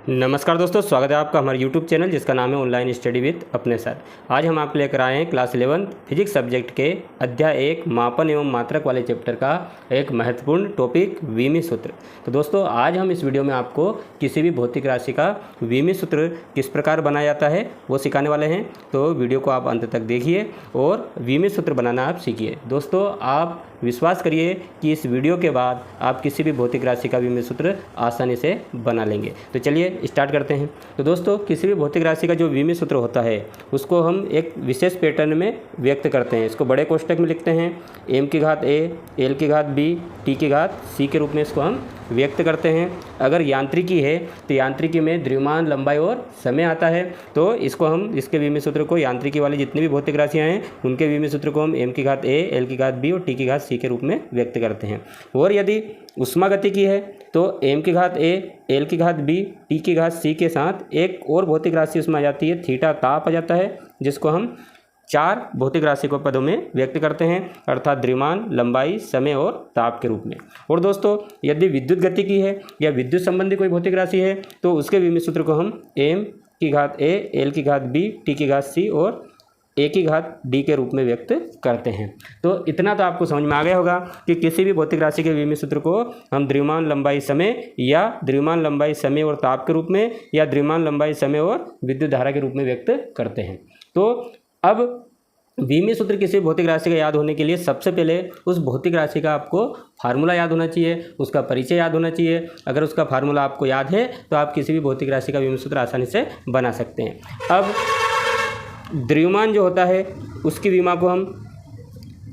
नमस्कार दोस्तों, स्वागत है आपका हमारे YouTube चैनल जिसका नाम है ऑनलाइन स्टडी विद अपने सर। आज हम आपको लेकर आए हैं क्लास 11 फिजिक्स सब्जेक्ट के अध्याय 1 मापन एवं मात्रक वाले चैप्टर का एक महत्वपूर्ण टॉपिक विमीय सूत्र। तो दोस्तों आज हम इस वीडियो में आपको किसी भी भौतिक राशि का विमीय सूत्र किस प्रकार बनाया जाता है वो सिखाने वाले हैं। तो वीडियो को आप अंत तक देखिए और विमीय सूत्र बनाना आप सीखिए। दोस्तों आप विश्वास करिए कि इस वीडियो के बाद आप किसी भी भौतिक राशि का विमीय सूत्र आसानी से बना लेंगे। तो चलिए स्टार्ट करते हैं। तो दोस्तों किसी भी भौतिक राशि का जो विमीय सूत्र होता है उसको हम एक विशेष पैटर्न में व्यक्त करते हैं। इसको बड़े कोष्ठक में लिखते हैं, m की घात a, l की घात b, t की घात c के रूप में इसको हम व्यक्त करते हैं। अगर यांत्रिकी है तो यांत्रिकी में द्रव्यमान, लंबाई और समय आता है, तो इसको हम इसके विमीय सूत्र को यांत्रिकी वाली जितनी भी भौतिक राशियाँ हैं उनके विमीय सूत्र को हम m की घात a, l की घात b और t की घात c के रूप में व्यक्त करते हैं। और यदि उष्मागतिकी है तो m की घात a, l की घात b, t की घात c के साथ एक और भौतिक राशि उसमें आ जाती है, थीटा ताप आ जाता है, जिसको हम 4 भौतिक राशि को पदों में व्यक्त करते हैं, अर्थात द्रव्यमान, लंबाई, समय और ताप के रूप में। और दोस्तों यदि विद्युत गतिकी है या विद्युत संबंधी कोई भौतिक राशि है तो उसके विमीय सूत्र को हम m की घात a, l की घात b, t की घात c और a की घात d के रूप में व्यक्त करते हैं। तो इतना तो आपको समझ में आ गया होगा कि किसी भी भौतिक राशि के विमीय सूत्र को हम द्रव्यमान, लंबाई, समय या द्रव्यमान, लंबाई, समय और ताप के रूप में या द्रव्यमान, लंबाई, समय और विद्युत धारा के रूप में व्यक्त करते हैं। तो अब विमीय सूत्र किसी भौतिक राशि का याद होने के लिए सबसे पहले उस भौतिक राशि का आपको फार्मूला याद होना चाहिए, उसका परिचय याद होना चाहिए। अगर उसका फार्मूला आपको याद है तो आप किसी भी भौतिक राशि का विमीय सूत्र आसानी से बना सकते हैं। अब द्रव्यमान जो होता है उसकी विमा को हम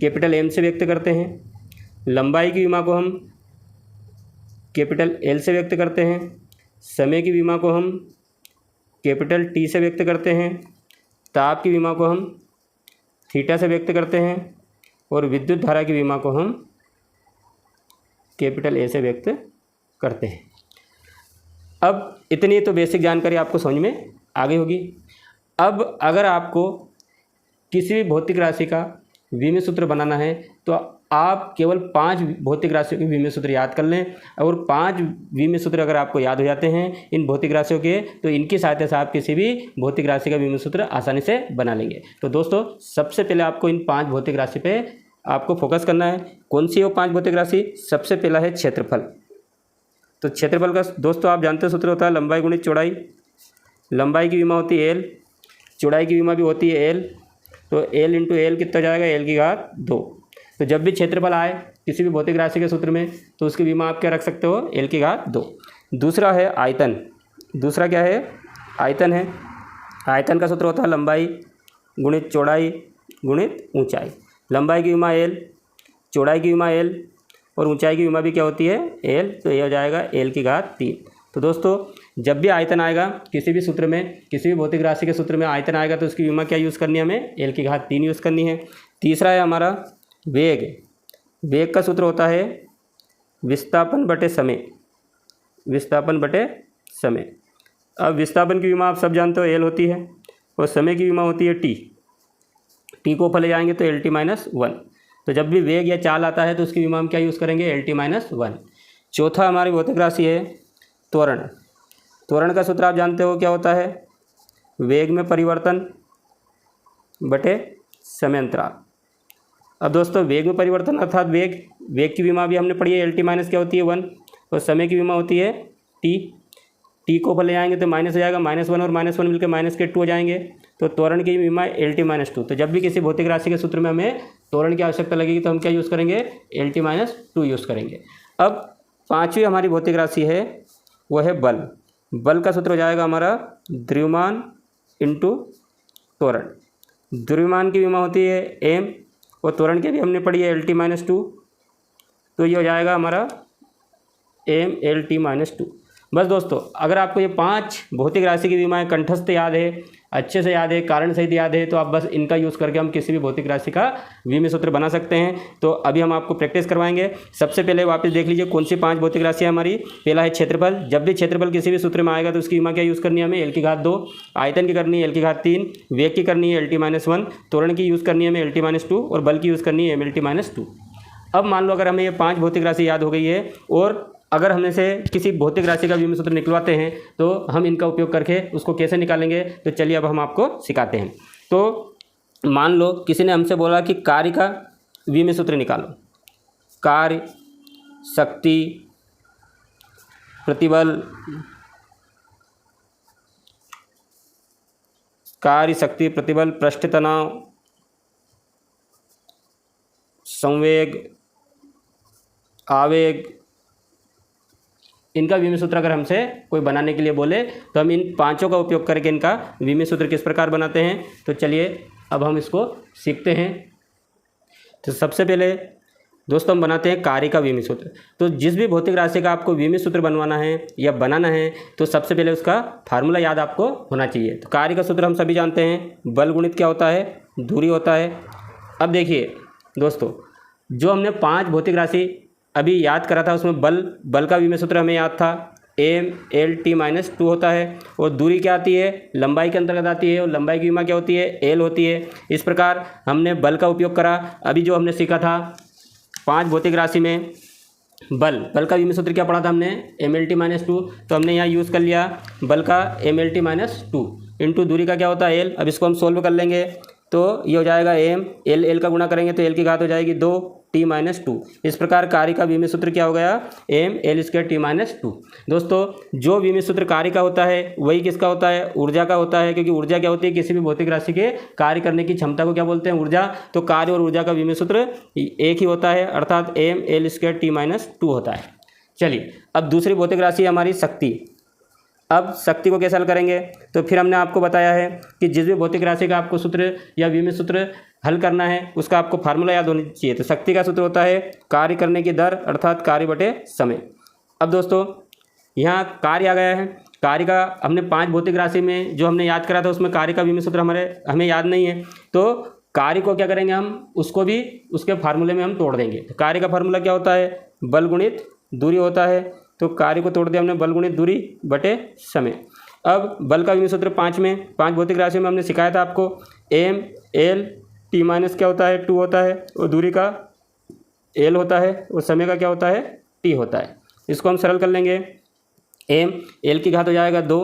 कैपिटल M से व्यक्त करते हैं, लंबाई की विमा को हम कैपिटल L से व्यक्त करते हैं, समय की विमा को हम कैपिटल T से व्यक्त करते हैं, ताप की विमा को हम थीटा से व्यक्त करते हैं और विद्युत धारा की विमा को हम कैपिटल A से व्यक्त करते हैं। अब इतनी तो बेसिक जानकारी आपको समझ में आ गई होगी। अब अगर आपको किसी भी भौतिक राशि का विमीय सूत्र बनाना है तो आप केवल 5 भौतिक राशियों के विमीय सूत्र याद कर लें, और 5 विमीय सूत्र अगर आपको याद हो जाते हैं इन भौतिक राशियों के तो इनकी सहायता से आप किसी भी भौतिक राशि का विमीय सूत्र आसानी से बना लेंगे। तो दोस्तों सबसे पहले आपको इन 5 भौतिक राशि पे आपको फोकस करना है। कौन सी है वो 5 भौतिक राशि? सबसे पहला है क्षेत्रफल। तो क्षेत्रफल का दोस्तों आप जानते हो सूत्र होता है लंबाई गुणित चौड़ाई। लंबाई की विमा होती है l, चौड़ाई की विमा भी होती है l, तो l इंटू एल कितना जाएगा? l की घात 2। तो जब भी क्षेत्रफल आए किसी भी भौतिक राशि के सूत्र में तो उसकी विमा आप क्या रख सकते हो? l की घात 2। दूसरा है आयतन। दूसरा क्या है? आयतन है। आयतन का सूत्र होता है लंबाई गुणित चौड़ाई गुणित ऊंचाई। लंबाई की विमा l, चौड़ाई की विमा l और ऊंचाई की विमा भी क्या होती है? l, तो ये हो जाएगा l की घात 3। तो दोस्तों जब भी आयतन आएगा किसी भी सूत्र में, किसी भी भौतिक राशि के सूत्र में आयतन आएगा तो उसकी विमा क्या यूज़ करनी है? हमें l की घात 3 यूज़ करनी है। तीसरा है हमारा वेग। वेग का सूत्र होता है विस्थापन बटे समय। विस्थापन बटे समय। अब विस्थापन की विमा आप सब जानते हो l होती है और समय की विमा होती है t। t को ऊपर ले जाएंगे तो LT-1। तो जब भी वेग या चाल आता है तो उसकी विमा हम क्या यूज़ करेंगे? LT-1। चौथा हमारी भौतिक राशि है त्वरण। त्वरण का सूत्र आप जानते हो क्या होता है? वेग में परिवर्तन बटे समय अंतराल। अब दोस्तों वेग में परिवर्तन अर्थात वेग की विमा भी हमने पढ़ी है, LT- क्या होती है? 1 और समय की विमा होती है t। t को ऊपर ले जाएंगे तो माइनस हो जाएगा, -1 और -1 मिलकर -2 हो जाएंगे। तो त्वरण की विमा LT-2। तो जब भी किसी भौतिक राशि के सूत्र में हमें त्वरण की आवश्यकता लगेगी तो हम क्या यूज़ करेंगे? LT-2 यूज़ करेंगे। अब 5वीं हमारी भौतिक राशि है वो है बल। बल का सूत्र हो जाएगा हमारा द्रव्यमान इंटू त्वरण। द्रव्यमान की विमा होती है m और त्वरण की भी हमने पढ़ी है LT-2, तो ये हो जाएगा हमारा m LT-2। बस दोस्तों अगर आपको ये 5 भौतिक राशि की विमाएँ कंठस्थ याद है, अच्छे से याद है, कारण सहित याद है, तो आप बस इनका यूज़ करके हम किसी भी भौतिक राशि का विमीय सूत्र बना सकते हैं। तो अभी हम आपको प्रैक्टिस करवाएंगे। सबसे पहले वापस देख लीजिए कौन सी 5 भौतिक राशि है हमारी। पहला है क्षेत्रफल। जब भी क्षेत्रफल किसी भी सूत्र में आएगा तो उसकी विमा क्या यूज़ करनी है हमें? l की घात 2। आयतन की करनी है l की घात 3। वेग की करनी है LT-1। त्वरण की यूज़ करनी है हमें LT-2 और बल की यूज़ करनी है MLT-2। अब मान लो अगर हमें ये 5 भौतिक राशि याद हो गई है और अगर हमने से किसी भौतिक राशि का विमित सूत्र निकलवाते हैं तो हम इनका उपयोग करके उसको कैसे निकालेंगे, तो चलिए अब हम आपको सिखाते हैं। तो मान लो किसी ने हमसे बोला कि कार्य का विमित सूत्र निकालो। कार्य, शक्ति, प्रतिबल, कार्य, शक्ति, प्रतिबल, पृष्ठ तनाव, संवेग, आवेग, इनका विमित सूत्र अगर हमसे कोई बनाने के लिए बोले तो हम इन पांचों का उपयोग करके इनका विमित सूत्र किस प्रकार बनाते हैं, तो चलिए अब हम इसको सीखते हैं। तो सबसे पहले दोस्तों हम बनाते हैं कार्य का विमित सूत्र। तो जिस भी भौतिक राशि का आपको विमित सूत्र बनवाना है या बनाना है तो सबसे पहले उसका फार्मूला याद आपको होना चाहिए। तो कार्य का सूत्र हम सभी जानते हैं, बल गुणित क्या होता है, दूरी होता है। अब देखिए दोस्तों, जो हमने 5 भौतिक राशि अभी याद करा था उसमें बल का विमित सूत्र हमें याद था, m/L/t - 2 होता है। और दूरी क्या आती है, लंबाई के अंतर्गत आती है, और लंबाई की विमा क्या होती है, l होती है। इस प्रकार हमने बल का उपयोग करा। अभी जो हमने सीखा था 5 भौतिक राशि में बल का विमित सूत्र क्या पढ़ा था हमने, mL/t - 2। तो हमने यहाँ यूज़ कर लिया बल का mL/t - 2 इंटू दूरी का क्या होता है l। अब इसको हम सोल्व कर लेंगे तो ये हो जाएगा m, l का गुणा करेंगे तो l की घात हो जाएगी 2, t-2। इस प्रकार कार्य का विमित सूत्र क्या हो गया, m l²t-2। दोस्तों जो विमित सूत्र कार्य का होता है वही किसका होता है, ऊर्जा का होता है, क्योंकि ऊर्जा क्या होती है, किसी भी भौतिक राशि के कार्य करने की क्षमता को क्या बोलते हैं, ऊर्जा। तो कार्य और ऊर्जा का विमित सूत्र एक ही होता है, अर्थात m l²t-2 होता है। चलिए अब दूसरी भौतिक राशि है हमारी शक्ति। अब शक्ति को कैसे हल करेंगे, तो फिर हमने आपको बताया है कि जिस भी भौतिक राशि का आपको सूत्र या विमित सूत्र हल करना है उसका आपको फार्मूला याद होना चाहिए। तो शक्ति का सूत्र होता है कार्य करने की दर अर्थात कार्य बटे समय। अब दोस्तों यहाँ कार्य आ गया है। कार्य का हमने 5 भौतिक राशि में जो हमने याद करा था उसमें कार्य का विमित सूत्र हमें याद नहीं है। तो कार्य को क्या करेंगे हम, उसको भी उसके फार्मूले में हम तोड़ देंगे। तो कार्य का फार्मूला क्या होता है, बल गुणित दूरी होता है। तो कार्य को तोड़ दिया हमने बल गुणित दूरी बटे समय। अब बल का विमित सूत्र 5 भौतिक राशि में हमने सिखाया था आपको, m l/t - क्या होता है, 2 होता है, और दूरी का l होता है, और समय का क्या होता है, t होता है। इसको हम सरल कर लेंगे। m l की घात हो जाएगा 2,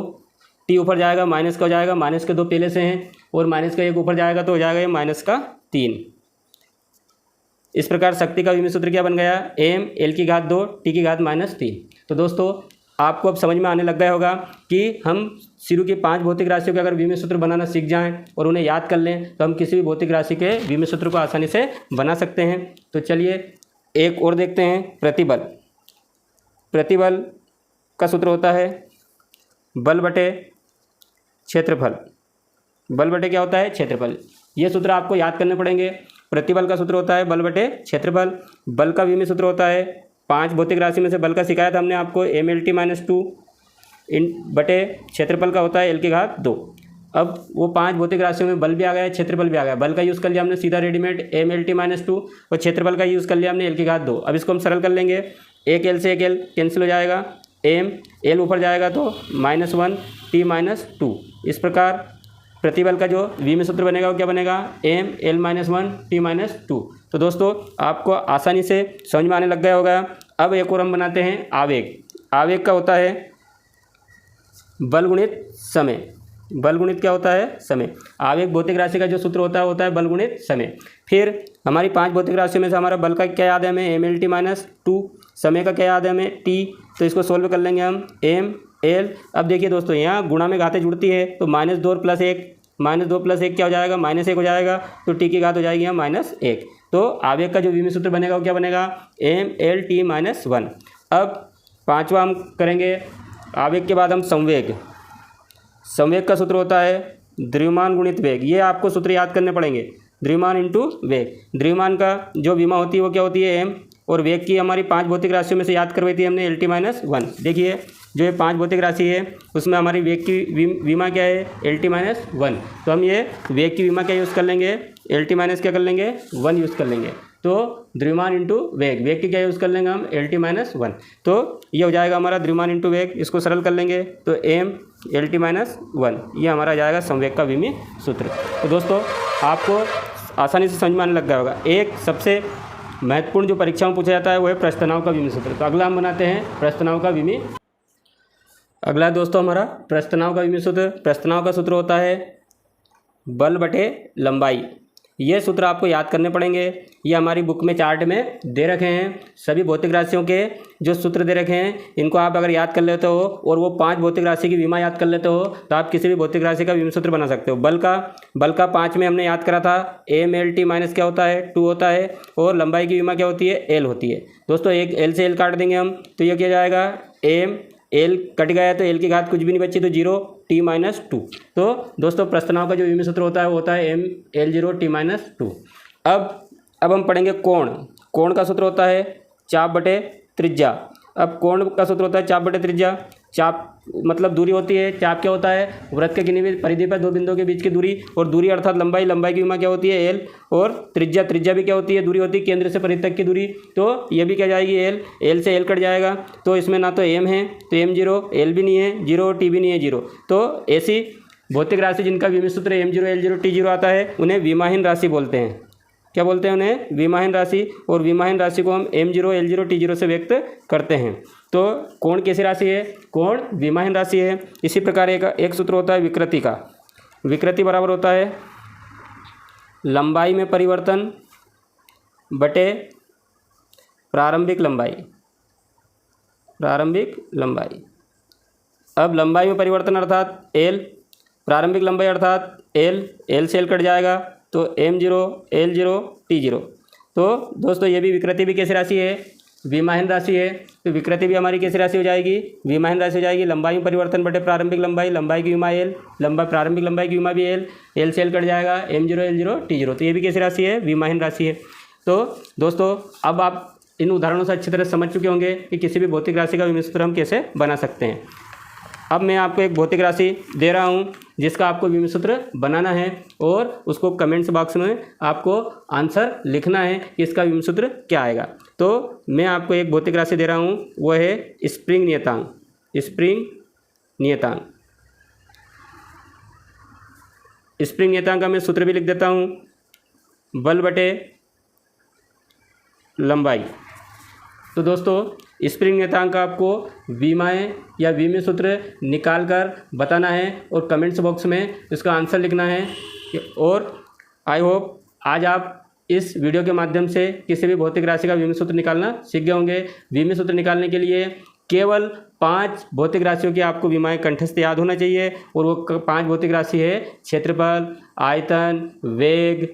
t ऊपर जाएगा माइनस का हो जाएगा, माइनस के 2 पहले से हैं, और माइनस का 1 ऊपर जाएगा तो हो जाएगा ये माइनस का 3। इस प्रकार शक्ति का विमित सूत्र क्या बन गया, m l की घात 2 t की घात -3। तो दोस्तों आपको अब समझ में आने लग गया होगा कि हम शुरू की 5 भौतिक राशियों के अगर विमित सूत्र बनाना सीख जाएं और उन्हें याद कर लें तो हम किसी भी भौतिक राशि के विमित सूत्र को आसानी से बना सकते हैं। तो चलिए एक और देखते हैं, प्रतिबल। प्रतिबल का सूत्र होता है बल बटे क्षेत्रफल। बल बटे क्या होता है, क्षेत्रफल। ये सूत्र आपको याद करने पड़ेंगे। प्रतिबल का सूत्र होता है बल बटे क्षेत्रफल। बल का विमित सूत्र होता है 5 भौतिक राशि में से बल का सिखाया था हमने आपको, mL/t - 2 बटे क्षेत्रफल का होता है l की घात 2। अब वो 5 भौतिक राशियों में बल भी आ गया है, क्षेत्रफल भी आ गया। बल का यूज़ कर लिया हमने सीधा रेडीमेड mL/t - 2, और क्षेत्रफल का यूज़ कर लिया हमने l की घात 2। अब इसको हम सरल कर लेंगे, एक l से एक l कैंसिल हो जाएगा, l ऊपर जाएगा तो -1 t-2। इस प्रकार प्रतिबल का जो विमित सूत्र बनेगा वो क्या बनेगा, m l-1 t-2। तो दोस्तों आपको आसानी से समझ में आने लग गया होगा। अब एक और हम बनाते हैं आवेग। आवेग का होता है बल गुणित समय। बल गुणित क्या होता है, समय। आवेग भौतिक राशि का जो सूत्र होता है बल गुणित समय। फिर हमारी 5 भौतिक राशियों में से हमारा बल का क्या याद है हमें, mL/t-2। समय का क्या याद है हमें, t। तो इसको सोल्व कर लेंगे हम, m l। अब देखिए दोस्तों यहाँ गुणा में घातें जुड़ती है तो -2 + 1, -2 + 1 क्या हो जाएगा, -1 हो जाएगा। तो t की घात हो जाएगी यहाँ -1। तो आवेग का जो विमित सूत्र बनेगा वो क्या बनेगा, mL/t-1। अब 5वां हम करेंगे, आवेग के बाद हम संवेग। संवेग का सूत्र होता है द्रव्यमान गुणित वेग। ये आपको सूत्र याद करने पड़ेंगे, द्रव्यमान इंटू वेग। द्रव्यमान का जो विमा होती है वो क्या होती है, m, और वेग की हमारी 5 भौतिक राशियों में से याद करवाई थी हमने l/t-1। देखिए जो ये 5 भौतिक राशि है उसमें हमारी वेग की विमा क्या है, l/t-1। तो हम ये वेग की विमा क्या यूज़ कर लेंगे, l/t- क्या कर लेंगे, 1 यूज़ कर लेंगे। तो द्रव्यमान इंटू वेग, वेग की क्या यूज़ कर लेंगे हम, l/t-1। तो ये हो जाएगा हमारा द्रव्यमान इंटू वेग। इसको सरल कर लेंगे तो m l/t-1, ये हमारा जाएगा संवेग का विमित सूत्र। तो दोस्तों आपको आसानी से समझ में आने लग गया होगा। एक सबसे महत्वपूर्ण जो परीक्षा में पूछा जाता है वो है प्रस्ताव का विमी सूत्र। तो अगला हम बनाते हैं प्रस्ताव का विमी। अगला दोस्तों हमारा प्रस्ताव का विमी सूत्र। प्रस्ताव का सूत्र होता है बल बटे लंबाई। ये सूत्र आपको याद करने पड़ेंगे। ये हमारी बुक में चार्ट में दे रखे हैं। सभी भौतिक राशियों के जो सूत्र दे रखे हैं इनको आप अगर याद कर लेते हो और वो 5 भौतिक राशि की विमा याद कर लेते हो तो आप किसी भी भौतिक राशि का विमा सूत्र बना सकते हो। बल का 5 में हमने याद करा था mlt माइनस क्या होता है 2 होता है, और लंबाई की विमा क्या होती है l होती है। दोस्तों एक l से l काट देंगे हम तो ये क्या जाएगा m, l कट गया तो l की घात कुछ भी नहीं बची तो 0 t-2। तो दोस्तों प्रस्ताव का जो विमी सूत्र होता है वो होता है ml0 t-2। अब हम पढ़ेंगे कोण का सूत्र होता है चाप बटे त्रिज्या। अब कोण का सूत्र होता है चाप बटे त्रिज्या। चाप मतलब दूरी होती है, चाप क्या होता है वृत्त के किन्हीं भी परिधि पर 2 बिंदुओं के बीच की दूरी, और दूरी अर्थात लंबाई की विमा क्या होती है l, और त्रिज्या भी क्या होती है दूरी होती है केंद्र से परिधि तक की दूरी। तो ये भी क्या जाएगी l से l कट जाएगा तो इसमें ना तो m है तो m0, l भी नहीं है 0, t भी नहीं है 0। तो ऐसी भौतिक राशि जिनका विमी सूत्र m0 l0 t0 आता है उन्हें विमाहीन राशि बोलते हैं। क्या बोलते हैं उन्हें? विमाहीन राशि। और विमाहीन राशि को हम m0 l0 t0 से व्यक्त करते हैं। तो कोण कैसी राशि है? कोण विमाहीन राशि है। इसी प्रकार एक सूत्र होता है विकृति का। विकृति बराबर होता है लंबाई में परिवर्तन बटे प्रारंभिक लंबाई। अब लंबाई में परिवर्तन अर्थात l, प्रारंभिक लंबाई अर्थात l से l कट जाएगा तो m0 l0 t0। तो दोस्तों ये भी विकृति भी कैसी राशि है? विमाहीन राशि है। तो विकृति भी हमारी कैसी राशि हो जाएगी? विमाहीन राशि हो जाएगी। लंबाई में परिवर्तन बटे प्रारंभिक लंबाई की विमा l, प्रारंभिक लंबाई की विमा भी l से l कट जाएगा m0 l0 t0। तो ये भी कैसी राशि है? विमाहीन राशि है। तो दोस्तों अब आप इन उदाहरणों से अच्छी तरह समझ चुके होंगे कि किसी भी भौतिक राशि का विमी सूत्र हम कैसे बना सकते हैं। अब मैं आपको एक भौतिक राशि दे रहा हूं जिसका आपको विमी सूत्र बनाना है और उसको कमेंट्स बॉक्स में आपको आंसर लिखना है कि इसका विमी सूत्र क्या आएगा। तो मैं आपको एक भौतिक राशि दे रहा हूं, वो है स्प्रिंग नियतांक का मैं सूत्र भी लिख देता हूं, बल बटे लंबाई। तो दोस्तों स्प्रिंग नियतांक का आपको विमाएँ या विमी सूत्र निकाल कर बताना है और कमेंट्स बॉक्स में इसका आंसर लिखना है। और आई होप आज आप इस वीडियो के माध्यम से किसी भी भौतिक राशि का विमी सूत्र निकालना सीख गए होंगे। विमी सूत्र निकालने के लिए केवल 5 भौतिक राशियों की आपको विमाएँ कंठस्थ याद होना चाहिए, और वो 5 भौतिक राशि है क्षेत्रफल, आयतन, वेग,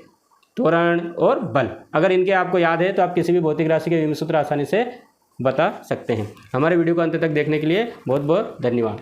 त्वरण और बल। अगर इनके आपको याद है तो आप किसी भी भौतिक राशि के विमी सूत्र आसानी से बता सकते हैं। हमारे वीडियो को अंत तक देखने के लिए बहुत बहुत धन्यवाद।